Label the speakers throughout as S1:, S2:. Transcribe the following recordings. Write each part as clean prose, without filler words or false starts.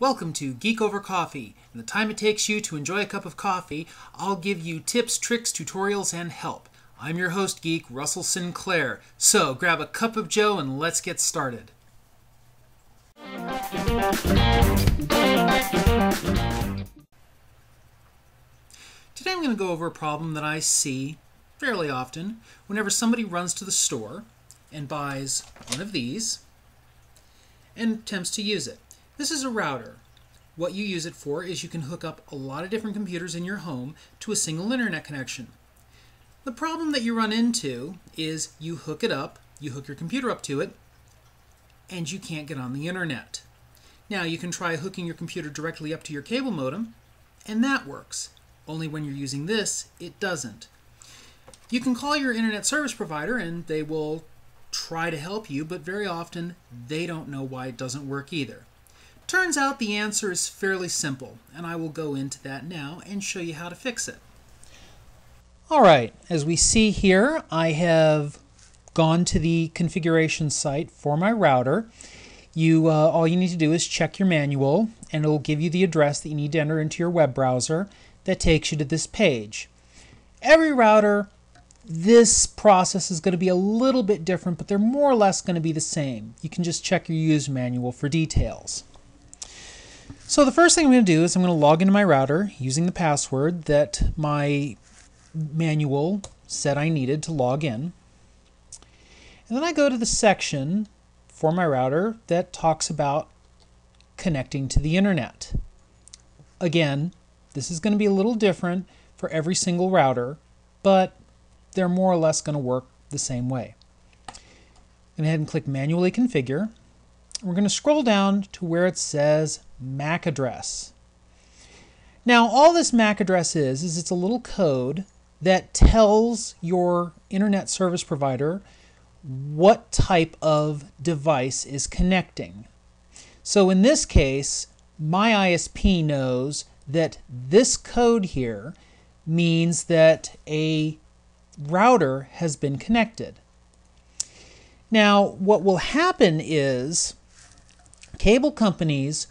S1: Welcome to Geek Over Coffee. In the time it takes you to enjoy a cup of coffee, I'll give you tips, tricks, tutorials, and help. I'm your host, Geek Russell Sinclair. So grab a cup of joe and let's get started. Today I'm going to go over a problem that I see fairly often whenever somebody runs to the store and buys one of these and attempts to use it. This is a router. What you use it for is you can hook up a lot of different computers in your home to a single internet connection. The problem that you run into is you hook it up, you hook your computer up to it, and you can't get on the internet. Now you can try hooking your computer directly up to your cable modem, and that works. Only when you're using this, it doesn't. You can call your internet service provider and they will try to help you, but very often they don't know why it doesn't work either. Turns out the answer is fairly simple, and I will go into that now and show you how to fix it. Alright, as we see here, I have gone to the configuration site for my router. All you need to do is check your manual, and it will give you the address that you need to enter into your web browser that takes you to this page. Every router, this process is going to be a little bit different, but they're more or less going to be the same. You can just check your user manual for details. So the first thing I'm going to do is I'm going to log into my router using the password that my manual said I needed to log in. And then I go to the section for my router that talks about connecting to the internet. Again, this is going to be a little different for every single router, but they're more or less going to work the same way. Go ahead and click Manually Configure. We're going to scroll down to where it says MAC address. Now all this MAC address is it's a little code that tells your internet service provider what type of device is connecting. So in this case, my ISP knows that this code here means that a router has been connected. Now what will happen is cable companies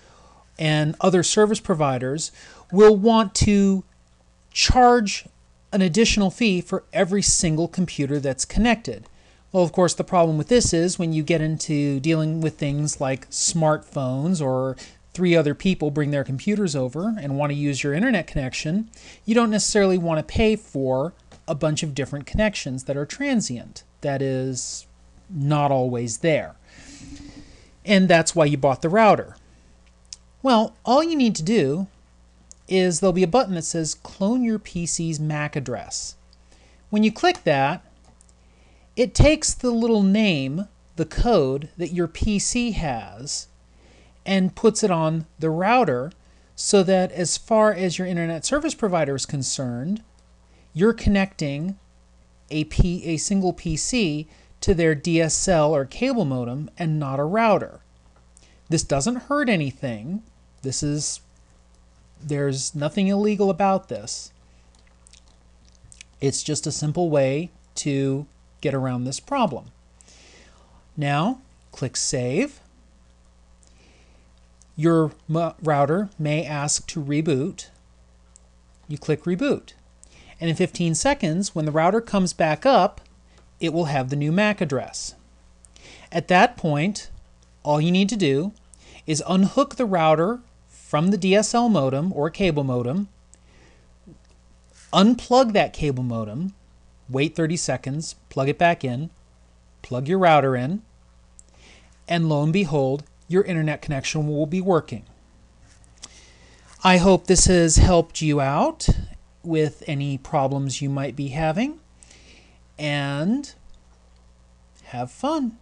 S1: and other service providers will want to charge an additional fee for every single computer that's connected. Well, of course, the problem with this is when you get into dealing with things like smartphones or 3 other people bring their computers over and want to use your internet connection, you don't necessarily want to pay for a bunch of different connections that are transient. That is not always there. And that's why you bought the router. Well, all you need to do is there'll be a button that says Clone Your PC's MAC address. When you click that, it takes the little name, the code that your PC has, and puts it on the router so that as far as your internet service provider is concerned, you're connecting a single PC to their DSL or cable modem and not a router. This doesn't hurt anything. There's nothing illegal about this. It's just a simple way to get around this problem. Now, click Save. Your router may ask to reboot. You click Reboot. And in 15 seconds, when the router comes back up, it will have the new MAC address. At that point, all you need to do is unhook the router from the DSL modem or cable modem, unplug that cable modem, wait 30 seconds, plug it back in, plug your router in, and lo and behold, your internet connection will be working. I hope this has helped you out with any problems you might be having, and have fun.